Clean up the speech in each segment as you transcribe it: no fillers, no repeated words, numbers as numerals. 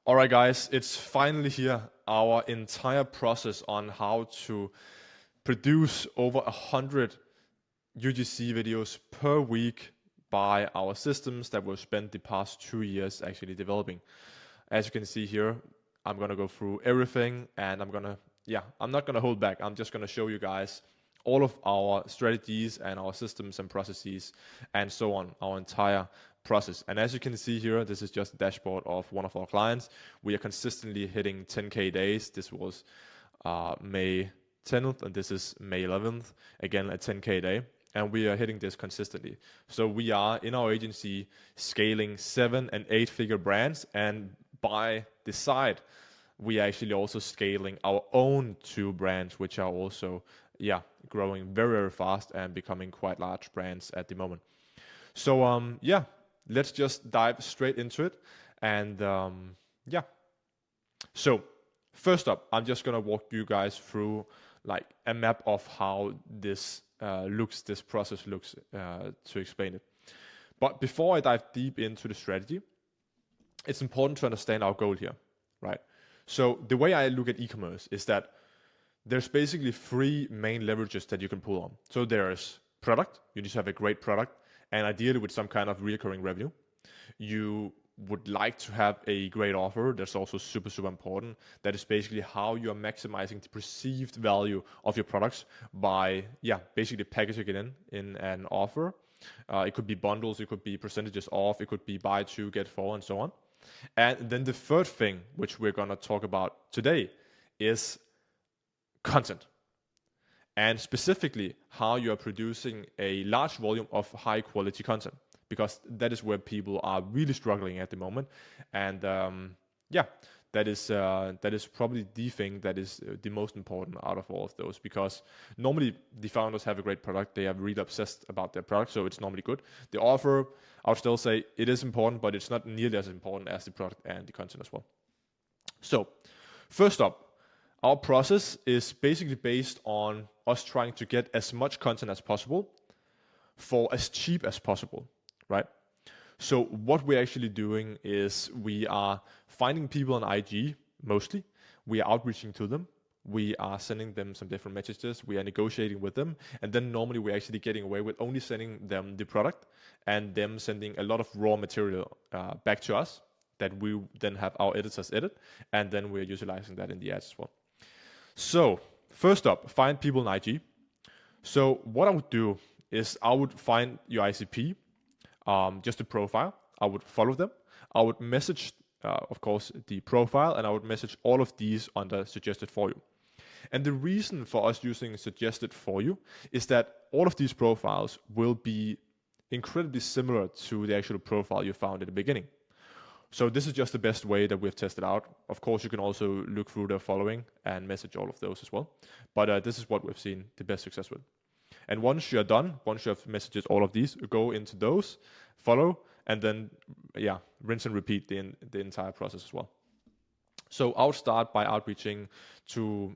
Alright guys, it's finally here, our entire process on how to produce over 100 UGC videos per week by our systems that we've spent the past 2 years actually developing. As you can see here, I'm gonna go through everything and I'm not gonna hold back. I'm just gonna show you guys all of our strategies and our systems and processes and so on, our entire process. And as you can see here, this is just a dashboard of one of our clients. We are consistently hitting 10K days. This was May 10th and this is May 11th, again a 10K day. And we are hitting this consistently. So we are in our agency scaling 7 and 8 figure brands, and by the side, we are actually also scaling our own 2 brands, which are also growing very, very fast and becoming quite large brands at the moment. So let's just dive straight into it. And so first up, I'm just gonna walk you guys through like a map of how this process looks to explain it. But before I dive deep into the strategy, it's important to understand our goal here, right? So the way I look at e-commerce is that there's basically 3 main leverages that you can pull on. So there's product. You need to have a great product and ideally with some kind of recurring revenue. You would like to have a great offer. That's also super, super important. That is basically how you are maximizing the perceived value of your products by, basically packaging it in an offer. It could be bundles, it could be percentages off, it could be buy 2, get 4, and so on. And then the third thing, which we're gonna talk about today, is content. And specifically how you are producing a large volume of high quality content, because that is where people are really struggling at the moment. And that is probably the thing that is the most important out of all of those, because normally the founders have a great product, they are really obsessed about their product, so it's normally good. The offer, I would still say it is important, but it's not nearly as important as the product and the content as well. So first up, our process is basically based on us trying to get as much content as possible for as cheap as possible, right? So what we're actually doing is we are finding people on IG mostly. We are outreaching to them. We are sending them some different messages. We are negotiating with them. And then normally we're actually getting away with only sending them the product and them sending a lot of raw material back to us that we then have our editors edit. And then we're utilizing that in the ads as well. So first up, find people on IG. So what I would do is I would find your ICP, just a profile. I would follow them. I would message, of course, the profile, and I would message all of these under suggested for you. And the reason for us using suggested for you is that all of these profiles will be incredibly similar to the actual profile you found at the beginning. So this is just the best way that we've tested out. Of course, you can also look through the following and message all of those as well. But this is what we've seen the best success with. And once you're done, once you have messages all of these, go into those, follow, and then rinse and repeat the entire process as well. So I'll start by outreaching to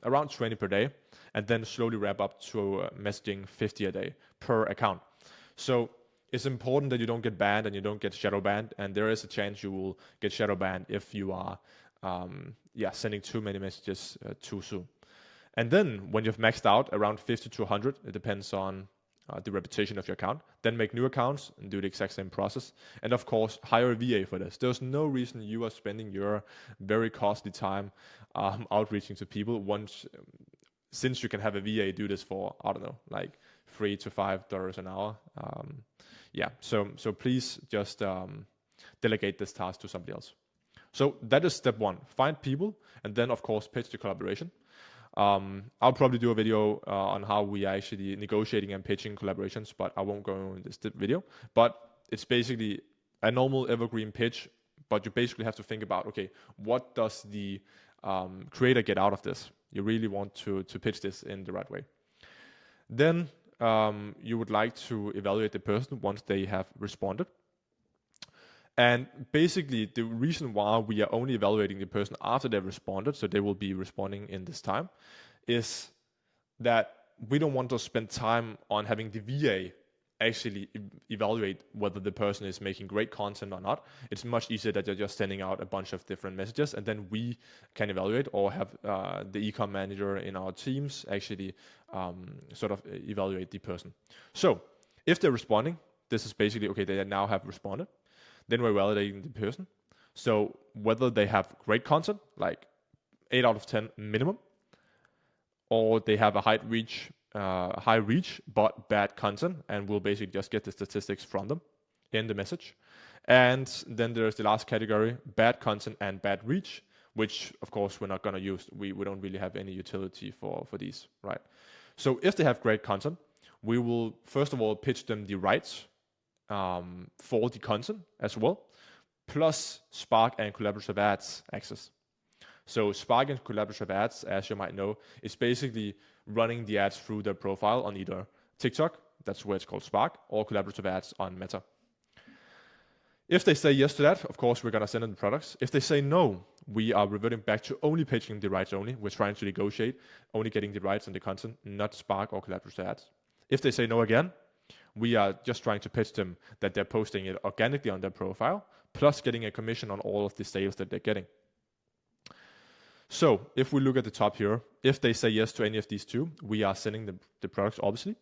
around 20 per day, and then slowly wrap up to messaging 50 a day per account. So it's important that you don't get banned and you don't get shadow banned, and there is a chance you will get shadow banned if you are sending too many messages too soon. And then when you've maxed out around 50 to 100, it depends on the reputation of your account, then make new accounts and do the exact same process. And of course, hire a VA for this. There's no reason you are spending your very costly time outreaching to people since you can have a VA do this for, I don't know, like $3 to $5 an hour. So please just delegate this task to somebody else. So that is step 1, find people, and then of course pitch the collaboration. I'll probably do a video on how we are actually negotiating and pitching collaborations, but I won't go in this video. But it's basically a normal evergreen pitch, but you basically have to think about, okay, what does the creator get out of this? You really want to pitch this in the right way. Then you would like to evaluate the person once they have responded. And basically, the reason why we are only evaluating the person after they've responded, so they will be responding in this time, is that we don't want to spend time on having the VA actually evaluate whether the person is making great content or not. It's much easier that you're just sending out a bunch of different messages, and then we can evaluate, or have the ecom manager in our teams actually sort of evaluate the person. So if they're responding, this is basically, okay, they now have responded. Then we're validating the person. So whether they have great content, like 8 out of 10 minimum, or they have a high reach but bad content, and we'll basically just get the statistics from them in the message. And then there's the last category, bad content and bad reach, which of course we're not going to use. We don't really have any utility for these, right? So if they have great content, we will first of all pitch them the rights for the content as well, plus Spark and collaborative ads access. So Spark and collaborative ads, as you might know, is basically running the ads through their profile on either TikTok, that's where it's called Spark, or collaborative ads on Meta. If they say yes to that, of course, we're going to send them the products. If they say no, we are reverting back to only pitching the rights only. We're trying to negotiate only getting the rights and the content, not Spark or collaborative ads. If they say no again, we are just trying to pitch them that they're posting it organically on their profile, plus getting a commission on all of the sales that they're getting. So if we look at the top here, if they say yes to any of these two, we are sending them the products, obviously.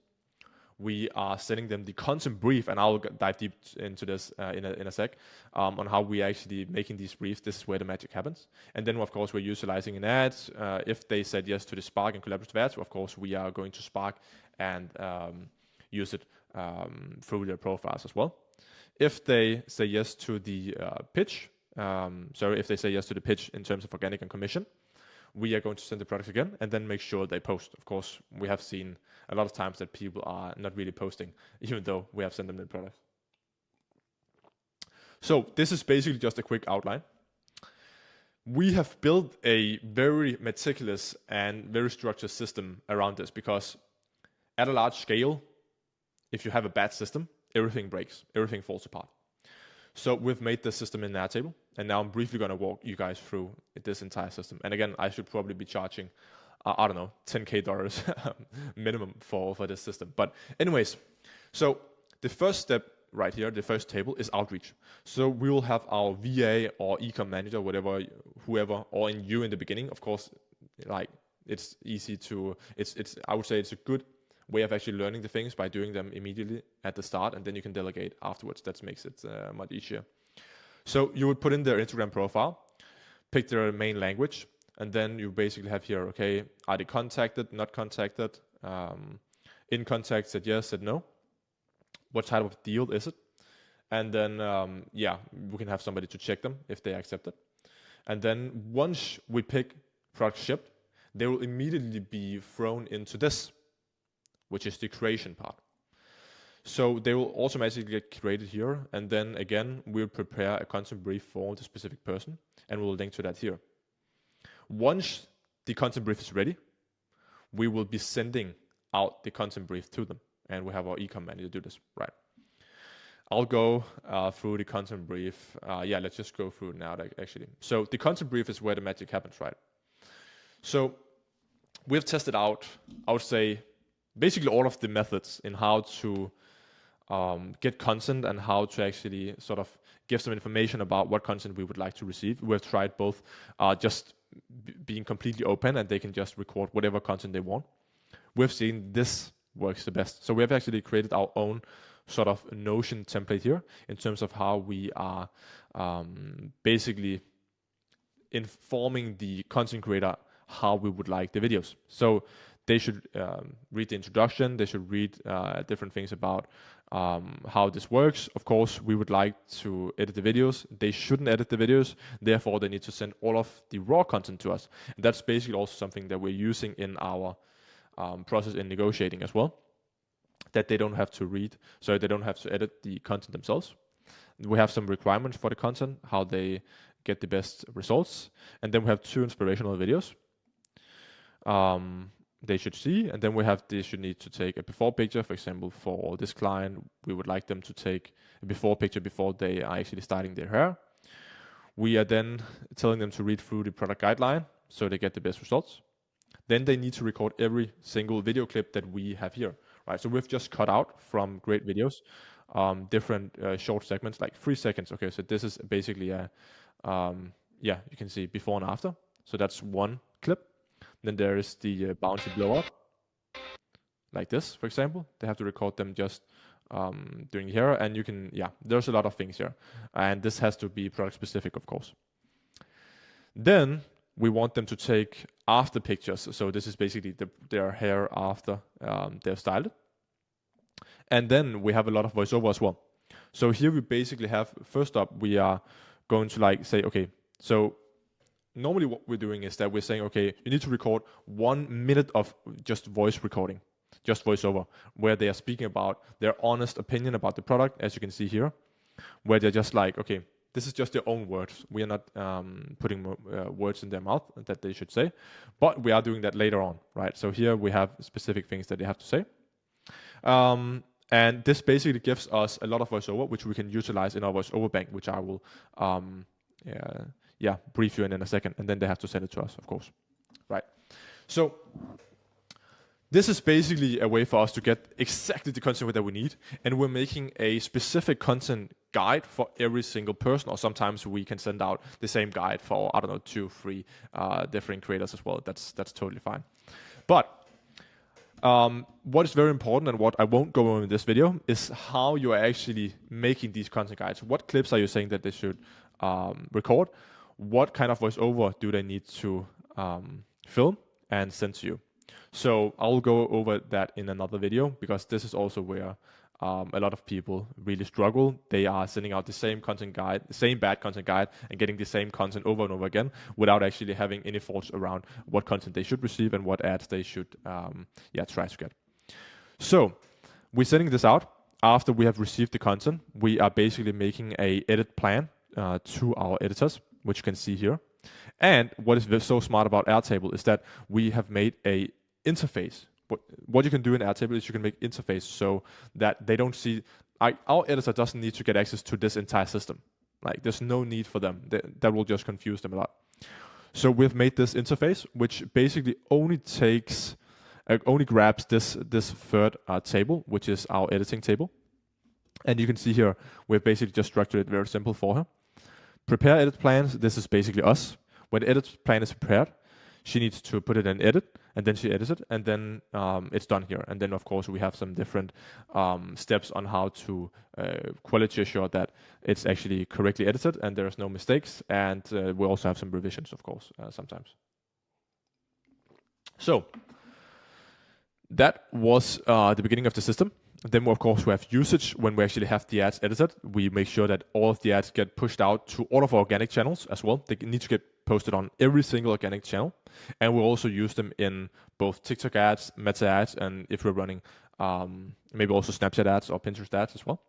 We are sending them the content brief, and I'll dive deep into this in a sec, on how we actually making these briefs. This is where the magic happens. And then, of course, we're utilizing an ad. If they said yes to the Spark and collaborative ads, of course, we are going to Spark and use it through their profiles as well. If they say yes to the pitch, if they say yes to the pitch in terms of organic and commission, we are going to send the products again and then make sure they post. Of course, we have seen a lot of times that people are not really posting, even though we have sent them the products. So this is basically just a quick outline. We have built a very meticulous and very structured system around this, because at a large scale, if you have a bad system, everything breaks, everything falls apart. So we've made the system in Airtable, and now I'm briefly going to walk you guys through this entire system. And again, I should probably be charging, I don't know, $10K minimum for this system. But anyways, so the first step right here, the first table, is outreach. So we will have our VA or ecom manager, whatever, whoever, or in you in the beginning. Of course, like it's easy to, I would say it's a good way of actually learning the things by doing them immediately at the start, and then you can delegate afterwards. That makes it much easier. So you would put in their Instagram profile, pick their main language, and then you basically have here, okay, are they contacted, not contacted, in contact, said yes, said no, what type of deal is it, and then we can have somebody to check them if they accept it. And then once we pick product shipped, they will immediately be thrown into this, which is the creation part. So they will automatically get created here, and then again, we'll prepare a content brief for the specific person, and we'll link to that here. Once the content brief is ready, we will be sending out the content brief to them, and we have our ecom manager do this, right? I'll go through the content brief. Let's just go through it now, actually. So the content brief is where the magic happens, right? So we've tested out, I would say, basically all of the methods in how to get content and how to actually sort of give some information about what content we would like to receive. We've tried both just being completely open, and they can just record whatever content they want. We've seen this works the best. So we have actually created our own sort of Notion template here in terms of how we are basically informing the content creator how we would like the videos. So they should read the introduction. They should read different things about how this works. Of course, we would like to edit the videos. They shouldn't edit the videos. Therefore, they need to send all of the raw content to us. And that's basically also something that we're using in our process in negotiating as well, that they don't have to read, so they don't have to edit the content themselves. We have some requirements for the content, how they get the best results. And then we have 2 inspirational videos they should see, and then they should need to take a before picture. For example, for this client, we would like them to take a before picture before they are actually starting their hair. We are then telling them to read through the product guideline so they get the best results. Then they need to record every single video clip that we have here, right? So we've just cut out from great videos, different short segments, like 3 seconds. Okay, so this is basically a, yeah, you can see before and after. So that's one clip. Then there is the bounty blowout, like this, for example. They have to record them just doing here, and you can, yeah, there's a lot of things here, and this has to be product specific, of course. Then we want them to take after pictures. So this is basically their hair after they've styled it. And then we have a lot of voiceover as well. So here we basically have, first up, we are going to like say, okay, so normally what we're doing is that we're saying, okay, you need to record 1 minute of just voice recording, just voiceover, where they are speaking about their honest opinion about the product, as you can see here, where they're just like, okay, this is just their own words. We are not putting words in their mouth that they should say, but we are doing that later on, right? So here we have specific things that they have to say. And this basically gives us a lot of voiceover, which we can utilize in our voiceover bank, which I will brief you in a second. And then they have to send it to us, of course, right? So this is basically a way for us to get exactly the content that we need, and we're making a specific content guide for every single person, or sometimes we can send out the same guide for, I don't know, 2, 3 different creators as well. That's totally fine. But what is very important, and what I won't go over in this video, is how you are actually making these content guides. What clips are you saying that they should record? What kind of voiceover do they need to film and send to you? So I'll go over that in another video, because this is also where a lot of people really struggle. They are sending out the same content guide, the same bad content guide, and getting the same content over and over again without actually having any thoughts around what content they should receive and what ads they should try to get. So we're sending this out. After we have received the content, we are basically making a edit plan to our editors, which you can see here. And what is so smart about Airtable is that we have made a interface. What you can do in Airtable is you can make interface so that they don't see, our editor doesn't need to get access to this entire system. Like, there's no need for them. That will just confuse them a lot. So we've made this interface, which basically only grabs this third table, which is our editing table. And you can see here, we've basically just structured it very simple for her. Prepare edit plans. This is basically us. When the edit plan is prepared, she needs to put it in edit, and then she edits it, and then it's done here. And then, of course, we have some different steps on how to quality assure that it's actually correctly edited and there's no mistakes. And we also have some revisions, of course, sometimes. So that was the beginning of the system. Then, of course, we have usage. When we actually have the ads edited, we make sure that all of the ads get pushed out to all of our organic channels as well. They need to get posted on every single organic channel. And we'll also use them in both TikTok ads, Meta ads, and if we're running maybe also Snapchat ads or Pinterest ads as well.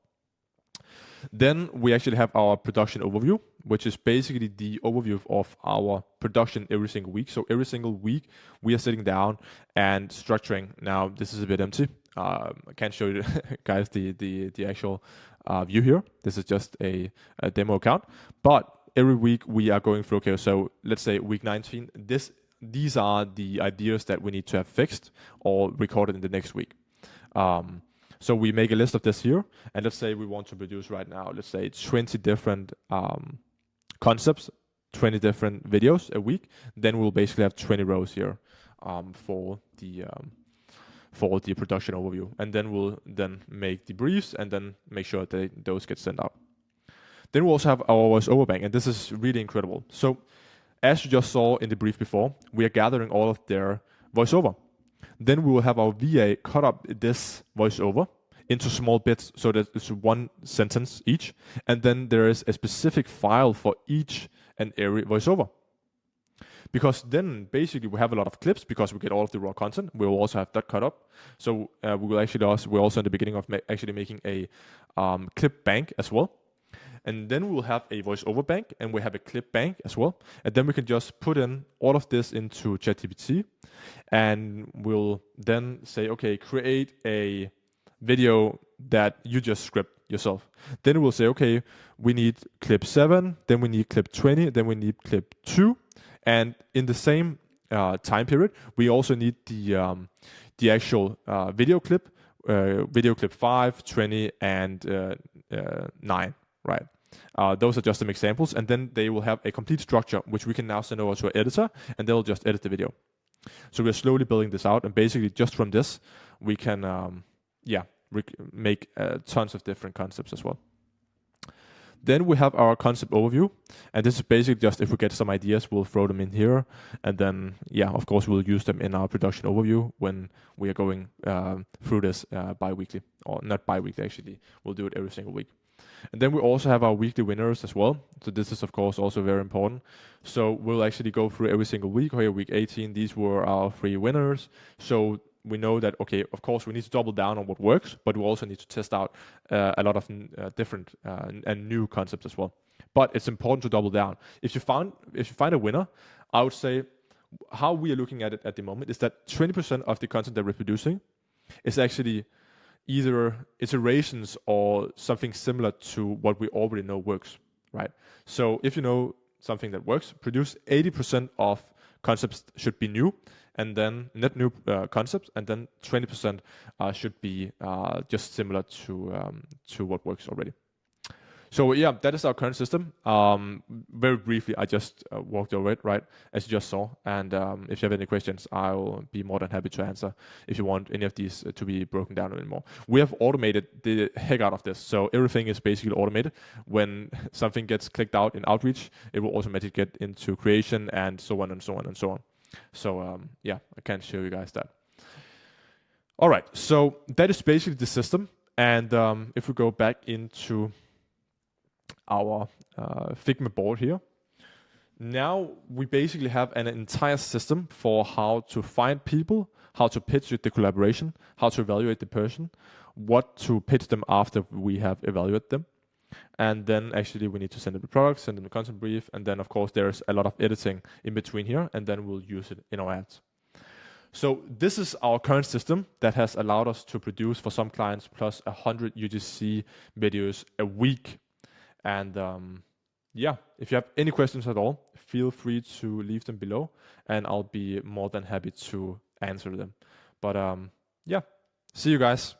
Then we actually have our production overview, which is basically the overview of our production every single week. So every single week we are sitting down and structuring. Now this is a bit empty. I can't show you guys the actual view here. This is just a demo account. But every week we are going through, okay, so let's say week 19, these are the ideas that we need to have fixed or recorded in the next week. So we make a list of this here, and let's say we want to produce right now, let's say 20 different concepts, 20 different videos a week. Then we'll basically have 20 rows here for the production overview, and then we'll make the briefs and then make sure that those get sent out. Then we also have our voiceover bank, and this is really incredible. So as you just saw in the brief before, we are gathering all of their voiceover. Then we will have our VA cut up this voiceover into small bits so that it's one sentence each, and then there is a specific file for each and every voiceover. Because then basically we have a lot of clips because we get all of the raw content. We will also have that cut up. So we're also in the beginning of actually making a clip bank as well. And then we'll have a voiceover bank, and we have a clip bank as well. And then we can just put in all of this into ChatGPT, and we'll then say, okay, create a video that you just script yourself. Then we'll say, okay, we need clip 7, then we need clip 20, then we need clip 2. And in the same time period, we also need the actual video clip video clip 5, 20, and 9, right? Those are just some examples, and then they will have a complete structure, which we can now send over to our editor, and they'll just edit the video. So we're slowly building this out, and basically just from this, we can, make tons of different concepts as well. Then we have our concept overview, and this is basically just if we get some ideas, we'll throw them in here, and then, of course, we'll use them in our production overview when we are going through this bi-weekly, or not bi-weekly actually, we'll do it every single week. And then we also have our weekly winners as well. So this is, of course, also very important. So we'll actually go through every single week. Here, week 18, these were our 3 winners. So we know that, okay, of course, we need to double down on what works, but we also need to test out a lot of different and new concepts as well. But it's important to double down. If you find a winner, I would say how we are looking at it at the moment is that 20% of the content that we're producing is actually either iterations or something similar to what we already know works, right? So if you know something that works, produce 80% of concepts should be new, and then net new concepts, and then 20% should be just similar to what works already. So that is our current system. Very briefly, I just walked over it, right, as you just saw. And if you have any questions, I'll be more than happy to answer if you want any of these to be broken down a little more. We have automated the heck out of this. So everything is basically automated. When something gets clicked out in Outreach, it will automatically get into creation and so on and so on and so on. So I can show you guys that. All right, so that is basically the system. And if we go back into our Figma board here. Now we basically have an entire system for how to find people, how to pitch the collaboration, how to evaluate the person, what to pitch them after we have evaluated them. And then actually we need to send them the product, send them the content brief, and then of course there's a lot of editing in between here, and then we'll use it in our ads. So this is our current system that has allowed us to produce for some clients plus 100 UGC videos a week. And if you have any questions at all, feel free to leave them below, and I'll be more than happy to answer them. But see you guys.